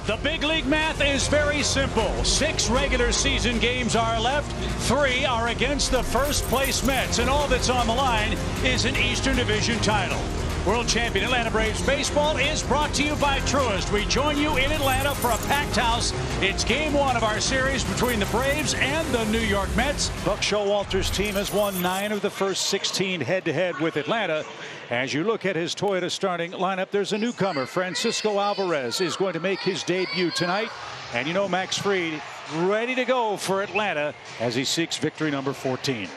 The big league math is very simple. 6 regular season games are left. 3 are against the first place Mets, and all that's on the line is an Eastern Division title. World champion Atlanta Braves baseball is brought to you by Truist. We join you in Atlanta for a packed house. It's game 1 of our series between the Braves and the New York Mets. Buck Showalter's team has won 9 of the first 16 head-to-head with Atlanta. As you look at his Toyota starting lineup, there's a newcomer. Francisco Alvarez is going to make his debut tonight. And you know Max Fried ready to go for Atlanta as he seeks victory number 14.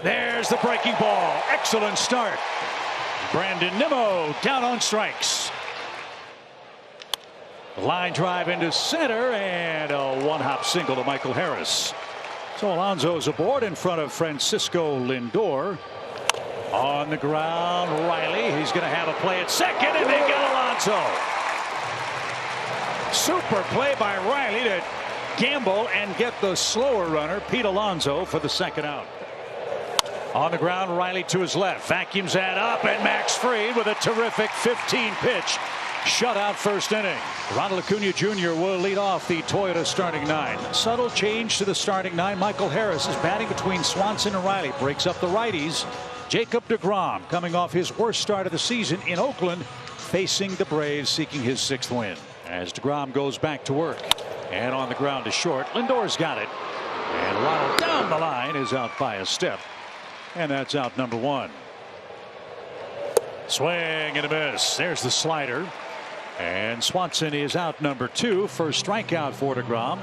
There's the breaking ball. Excellent start. Brandon Nimmo down on strikes. Line drive into center and a one-hop single to Michael Harris. So Alonso's aboard in front of Francisco Lindor. On the ground, Riley. He's going to have a play at second, and they get Alonso. Super play by Riley to gamble and get the slower runner, Pete Alonso, for the second out. On the ground, Riley to his left. Vacuums that up, and Max Fried with a terrific 15-pitch shutout first inning. Ronald Acuna Jr. will lead off the Toyota starting 9. Subtle change to the starting 9. Michael Harris is batting between Swanson and Riley. Breaks up the righties. Jacob deGrom, coming off his worst start of the season in Oakland, facing the Braves, seeking his 6th win. As deGrom goes back to work. And on the ground to short. Lindor's got it. And Ronald down the line is out by a step. And that's out number 1. Swing and a miss. There's the slider. And Swanson is out number 2. First strikeout for deGrom.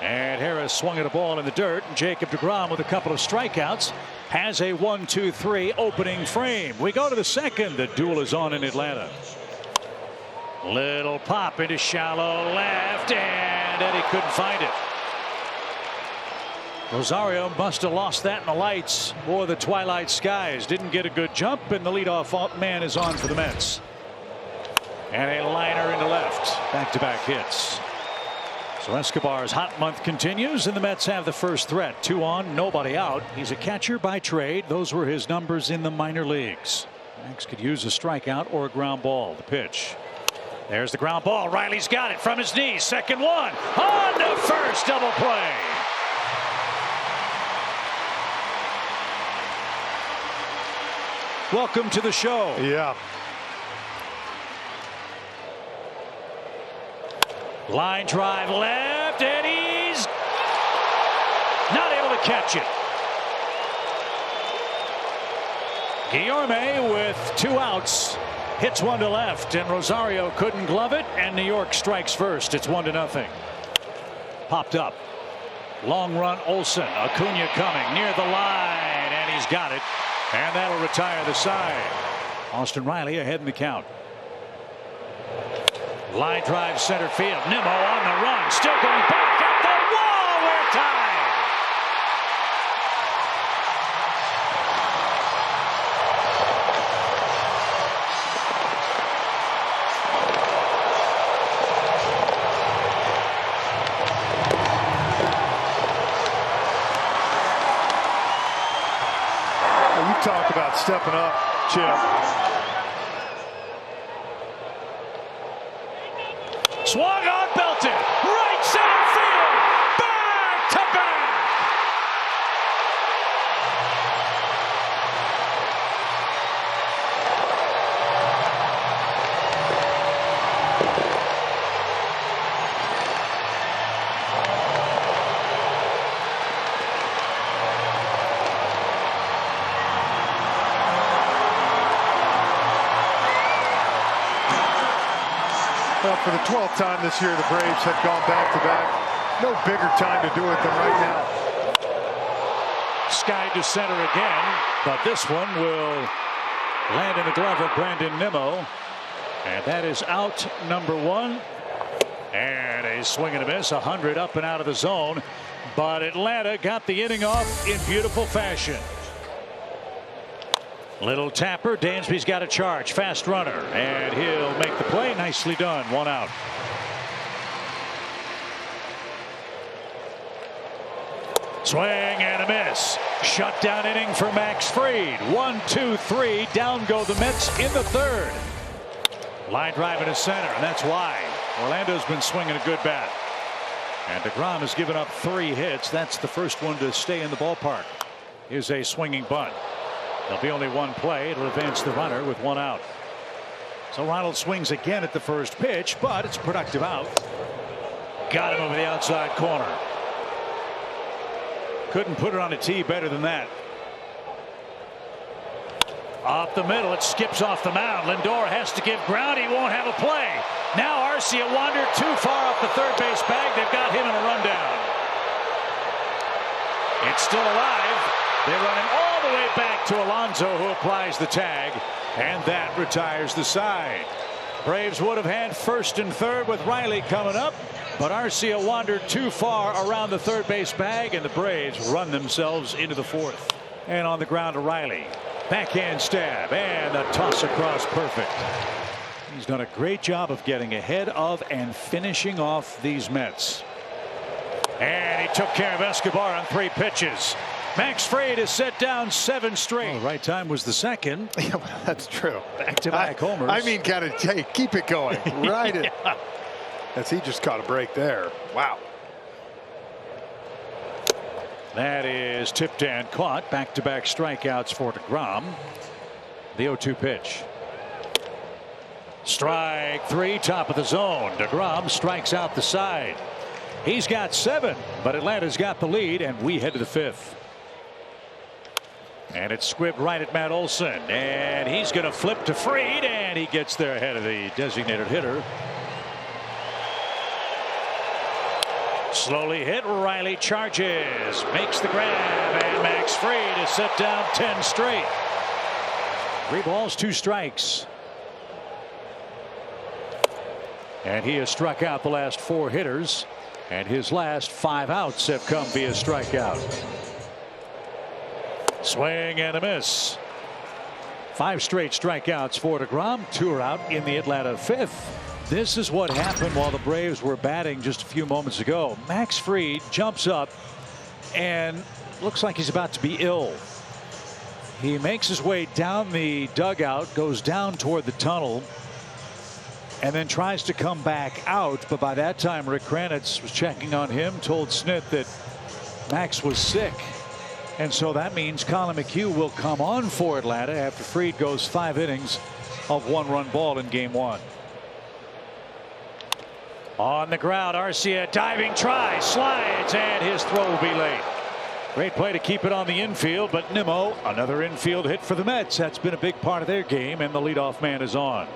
And Harris swung at a ball in the dirt. Jacob deGrom with a couple of strikeouts has a 1-2-3 opening frame. We go to the second. The duel is on in Atlanta. Little pop into shallow left, and Eddie couldn't find it. Rosario must have lost that in the lights or the twilight skies. Didn't get a good jump, and the leadoff man is on for the Mets. And a liner into left. Back-to-back hits. So Escobar's hot month continues, and the Mets have the first threat. 2 on, nobody out. He's a catcher by trade. Those were his numbers in the minor leagues. Max could use a strikeout or a ground ball. The pitch. There's the ground ball. Riley's got it from his knees. Second one. On to first. Double play. Welcome to the show. Yeah. Line drive left, and he's not able to catch it. Guillorme with 2 outs hits one to left, and Rosario couldn't glove it, and New York strikes first. It's 1-0. Popped up. Long run Olsen. Acuna coming near the line, and he's got it. And that'll retire the side. Austin Riley ahead in the count. Line drive center field. Nimmo on the run. Still going back at the wall. We're tied. Talk about stepping up, Chip. Swung on, belted. Right center field. Back to back. Well, for the 12th time this year, the Braves have gone back-to-back. No bigger time to do it than right now. Sky to center again, but this one will land in the glove of Brandon Nimmo. And that is out number 1. And a swing and a miss, 100 up and out of the zone. But Atlanta got the inning off in beautiful fashion. Little tapper. Dansby's got a charge. Fast runner. And he'll make the play. Nicely done. 1 out. Swing and a miss. Shutdown inning for Max Fried. 1, 2, 3. Down go the Mets in the 3rd. Line drive into center, and that's why Orlando's been swinging a good bat. And deGrom has given up 3 hits. That's the first one to stay in the ballpark. Here's a swinging bunt. There'll be only 1 play. It'll advance the runner with 1 out. So Ronald swings again at the first pitch, but it's a productive out. Got him over the outside corner. Couldn't put it on a tee better than that. Off the middle, it skips off the mound. Lindor has to give ground. He won't have a play. Now Arcia wandered too far off the third base bag. They've got him in a rundown. It's still alive. They run him all the way back to Alonso, who applies the tag, and that retires the side. Braves would have had first and third with Riley coming up, but Arcia wandered too far around the third base bag, and the Braves run themselves into the fourth. And on the ground to Riley. Backhand stab, and the toss across perfect. He's done a great job of getting ahead of and finishing off these Mets. And he took care of Escobar on 3 pitches. Max Fried has set down 7 straight. Well, the right time was the second. Yeah, well, that's true. Back-to-back homers. I mean, gotta keep it going. Right. Yeah. As he just caught a break there. Wow. That is tipped and caught. Back-to-back strikeouts for deGrom. The 0-2 pitch. Strike 3, top of the zone. deGrom strikes out the side. He's got 7, but Atlanta's got the lead, and we head to the 5th. And it's squibbed right at Matt Olson, and he's going to flip to Fried, and he gets there ahead of the designated hitter. Slowly hit. Riley charges, makes the grab, and Max Fried is set down 10 straight. 3 balls, 2 strikes. And he has struck out the last 4 hitters, and his last 5 outs have come via strikeout. Swing and a miss. 5 straight strikeouts for deGrom. 2 are out in the Atlanta 5th. This is what happened while the Braves were batting just a few moments ago. Max Fried jumps up and looks like he's about to be ill. He makes his way down the dugout, goes down toward the tunnel, and then tries to come back out. But by that time, Rick Kranitz was checking on him, told Snit that Max was sick. And so that means Colin McHugh will come on for Atlanta after Fried goes 5 innings of 1-run ball in game 1. On the ground, Arcia diving try, slides, and his throw will be late. Great play to keep it on the infield, but Nimmo, another infield hit for the Mets. That's been a big part of their game, and the leadoff man is on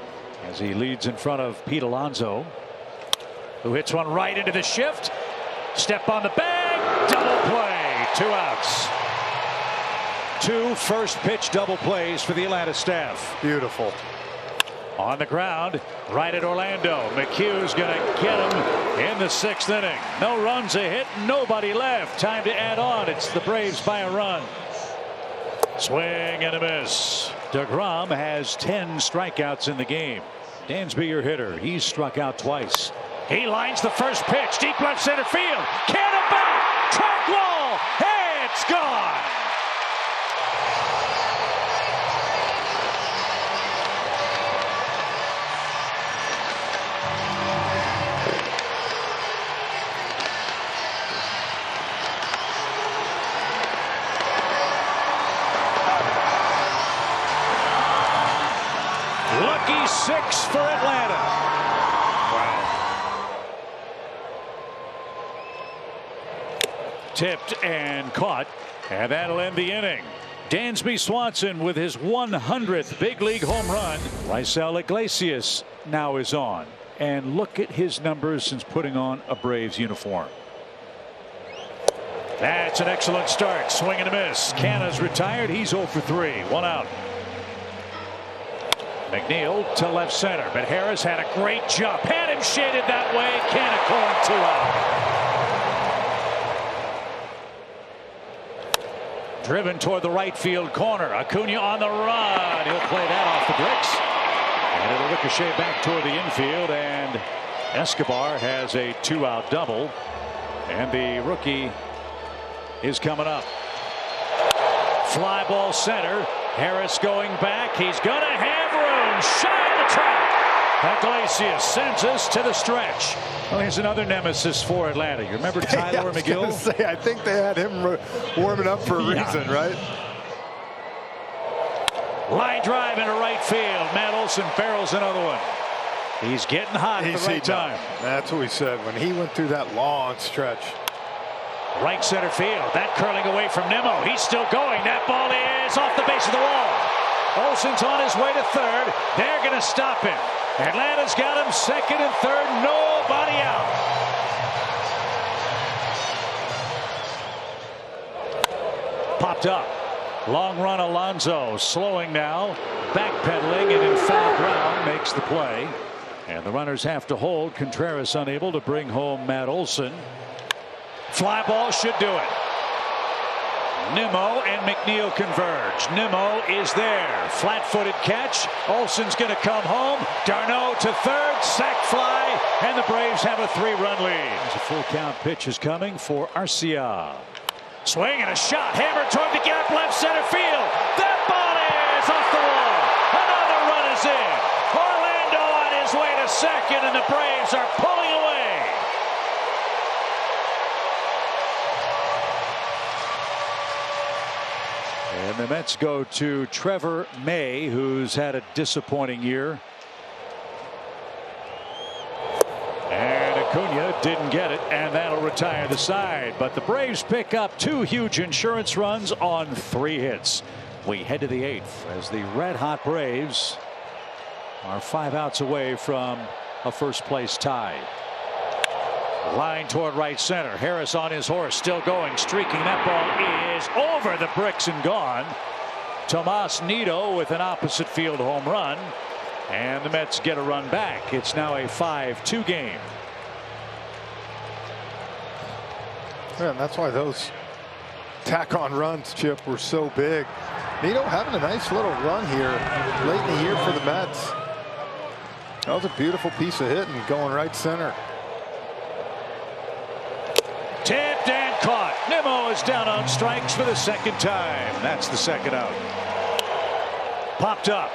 as he leads in front of Pete Alonso, who hits one right into the shift. Step on the bag, double play, 2 outs. 2 first pitch double plays for the Atlanta staff. Beautiful. On the ground, right at Orlando. McHugh's going to get him in the 6th inning. No runs, a hit, nobody left. Time to add on. It's the Braves by a run. Swing and a miss. deGrom has 10 strikeouts in the game. Dansby, your hitter. He's struck out twice. He lines the first pitch. Deep left center field. Cannon back. Track wall. Hey, it's gone. Lucky 6 for Atlanta. Wow. Tipped and caught, and that'll end the inning. Dansby Swanson with his 100th big league home run. Raisel Iglesias now is on, and look at his numbers since putting on a Braves uniform. That's an excellent start. Swing and a miss. Canna's retired. He's 0 for 3. 1 out. McNeil to left center, but Harris had a great jump. Had him shaded that way. Canna calling 2 out. Driven toward the right field corner. Acuna on the run. He'll play that off the bricks. And it'll ricochet back toward the infield. And Escobar has a 2-out double. And the rookie is coming up. Fly ball center. Harris going back. He's going to have room. Shy of the track. Iglesias sends us to the stretch. Well, here's another nemesis for Atlanta. You remember Tyler McGill? I think they had him warming up for a reason, right? Line drive into right field. Matt Olson barrels another one. He's getting hot at the right time. That's what we said when he went through that long stretch. Right center field. That curling away from Nimmo. He's still going. That ball is off the base of the wall. Olson's on his way to third. They're going to stop him. Atlanta's got him second and third. Nobody out. Popped up. Long run Alonso. Slowing now. Backpedaling and in foul ground makes the play. And the runners have to hold. Contreras unable to bring home Matt Olson. Fly ball should do it. Nimmo and McNeil converge. Nimmo is there. Flat-footed catch. Olson's going to come home. Darno to third. Sac fly. And the Braves have a 3-run lead. As a full count pitch is coming for Arcia. Swing and a shot. Hammered toward the gap. Left center field. That ball is off the wall. Another run is in. Orlando on his way to second. And the Braves are pulling away. And the Mets go to Trevor May, who's had a disappointing year. And Acuna didn't get it, and that'll retire the side. But the Braves pick up 2 huge insurance runs on 3 hits. We head to the 8th as the red-hot Braves are 5 outs away from a first-place tie. Line toward right center. Harris on his horse, still going, streaking. That ball is over the bricks and gone. Tomas Nido with an opposite field home run. And the Mets get a run back. It's now a 5-2 game. Yeah, and that's why those tack-on runs, Chip, were so big. Nido having a nice little run here late in the year for the Mets. That was a beautiful piece of hitting going right center. Tipped and caught. Nimmo is down on strikes for the second time. That's the second out. Popped up.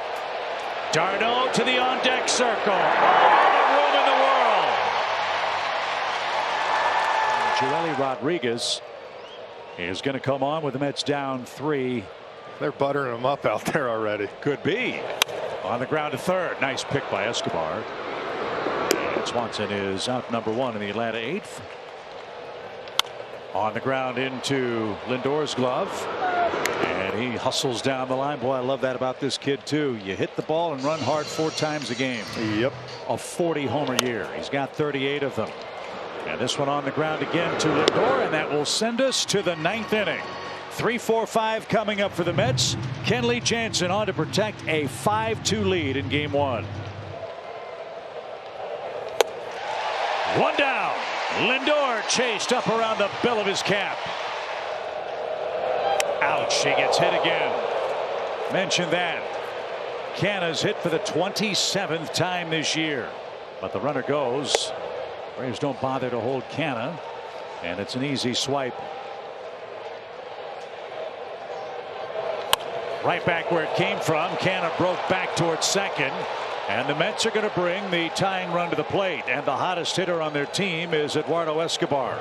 Darno to the on-deck circle. All the room in the world. Joely Rodriguez is going to come on with the Mets down 3. They're buttering him up out there already. Could be. On the ground to third. Nice pick by Escobar. And Swanson is out number 1 in the Atlanta 8th. On the ground into Lindor's glove. And he hustles down the line. Boy, I love that about this kid, too. You hit the ball and run hard 4 times a game. Yep. A 40-homer year. He's got 38 of them. And this one on the ground again to Lindor. And that will send us to the 9th inning. 3-4-5 coming up for the Mets. Kenley Jansen on to protect a 5-2 lead in game 1. 1 down. Lindor chased up around the bill of his cap. Ouch, he gets hit again. Mentioned that. Canna's hit for the 27th time this year. But the runner goes. Braves don't bother to hold Canna. And it's an easy swipe. Right back where it came from. Canna broke back towards second. And the Mets are going to bring the tying run to the plate. And the hottest hitter on their team is Eduardo Escobar.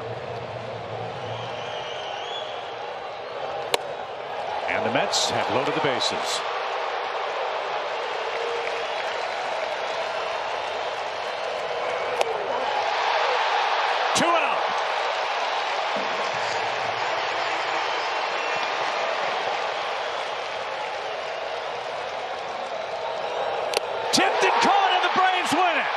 And the Mets have loaded the bases. Two out. Tipped and caught, and the Braves win it.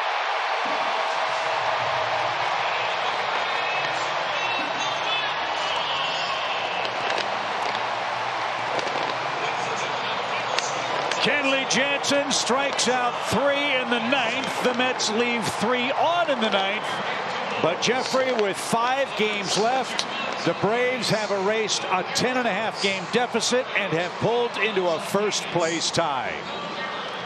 Kenley Jansen strikes out 3 in the 9th. The Mets leave 3 on in the 9th. But Jeffrey, with 5 games left, the Braves have erased a 10.5 game deficit and have pulled into a first place tie.